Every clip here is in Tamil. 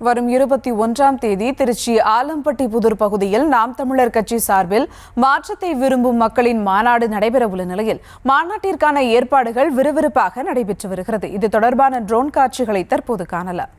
வரும் 21ஆம் தேதி திருச்சி ஆலம்பட்டி புதூர் பகுதியில் நாம் தமிழர் கட்சி சார்பில் மாற்றத்தை விரும்பும் மக்களின் மாநாடு நடைபெறவுள்ள நிலையில் மாநாட்டிற்கான ஏற்பாடுகள் விறுவிறுப்பாக நடைபெற்று வருகிறது. இது தொடர்பான ட்ரோன் காட்சிகளை தற்போது காணலாம்.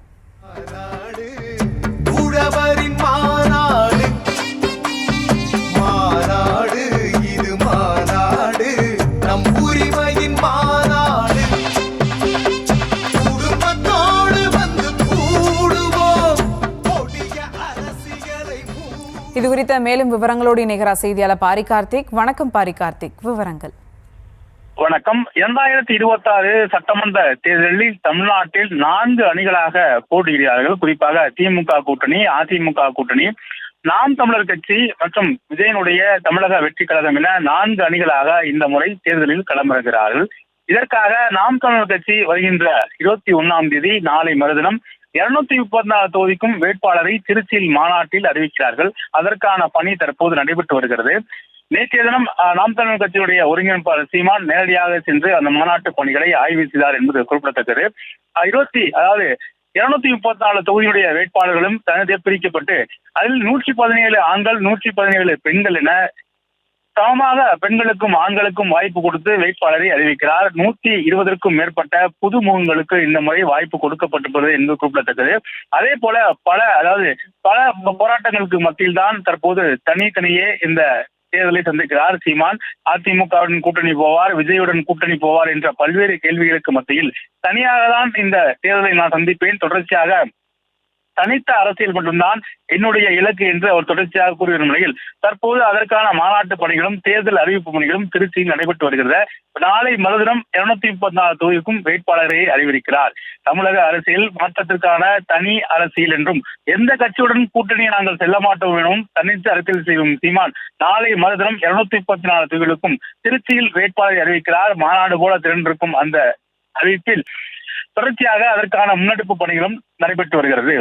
இது குறித்த மேலும் விவரங்களோடு இணைகிறார் செய்தியாளர் பாரி கார்த்திக். வணக்கம் பாரி கார்த்திக், விவரங்கள். வணக்கம். 2026 சட்டமன்ற தேர்தலில் தமிழ்நாட்டில் 4 அணிகளாக போட்டியிடுகிறார்கள். குறிப்பாக திமுக கூட்டணி, அதிமுக கூட்டணி, நாம் தமிழர் கட்சி மற்றும் விஜயனுடைய தமிழக வெற்றி கழகம் என 4 அணிகளாக இந்த முறை தேர்தலில் களமிறங்குகிறார்கள். இதற்காக நாம் தமிழர் கட்சி வருகின்ற 21ஆம் தேதி நாளை மறுதினம் 234 தொகுதிக்கும் வேட்பாளரை திருச்சியில் மாநாட்டில் அறிவிக்கிறார்கள். அதற்கான பணி தற்போது நடைபெற்று வருகிறது. நேற்றைய தினம் நாம் தமிழர் கட்சியுடைய ஒருங்கிணைப்பாளர் சீமான் நேரடியாக சென்று அந்த மாநாட்டு பணிகளை ஆய்வு செய்தார் என்பது குறிப்பிடத்தக்கது. 234 தொகுதியுடைய வேட்பாளர்களும் தனித்தே பிரிக்கப்பட்டு அதில் 117 ஆண்கள் 117 பெண்கள் என சமமாக பெண்களுக்கும் ஆண்களுக்கும் வாய்ப்பு கொடுத்து வேட்பாளரை அறிவிக்கிறார். 120க்கும் மேற்பட்ட புது முகங்களுக்கு இந்த முறை வாய்ப்பு கொடுக்கப்பட்டிருப்பது என்பது குறிப்பிடத்தக்கது. அதே போல பல போராட்டங்களுக்கு மத்தியில் தான் தற்போது தனியே இந்த தேர்தலை சந்திக்கிறார் சீமான். அதிமுகவுடன் கூட்டணி போவார், விஜயுடன் கூட்டணி போவார் என்ற பல்வேறு கேள்விகளுக்கு மத்தியில் தனியாக தான் இந்த தேர்தலை நான் சந்திப்பேன், தொடர்ச்சியாக தனித்த அரசியல் மட்டும்தான் என்னுடைய இலக்கு என்று அவர் தொடர்ச்சியாக கூறி வரும் நிலையில் தற்போது அதற்கான மாநாட்டு பணிகளும் தேர்தல் அறிவிப்பு பணிகளும் திருச்சியில் நடைபெற்று வருகிறது. நாளை மறுதினம் 234 தொகுதிக்கும் வேட்பாளரை அறிவிக்கிறார். தமிழக அரசியல் மாற்றத்திற்கான தனி அரசியல் என்றும் எந்த கட்சியுடன் கூட்டணியை நாங்கள் செல்ல மாட்டோம் எனவும் தனித்து அரசியல் செய்யும் சீமான் நாளை மறுதினம் 234 தொகுதிகளுக்கும் திருச்சியில் வேட்பாளரை அறிவிக்கிறார். மாநாடு போல திரண்டிருக்கும் அந்த அறிவிப்பில் தொடர்ச்சியாக அதற்கான முன்னெடுப்பு பணிகளும் நடைபெற்று வருகிறது.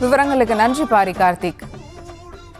விவரங்களுக்கு நன்றி பாரி கார்த்திக்.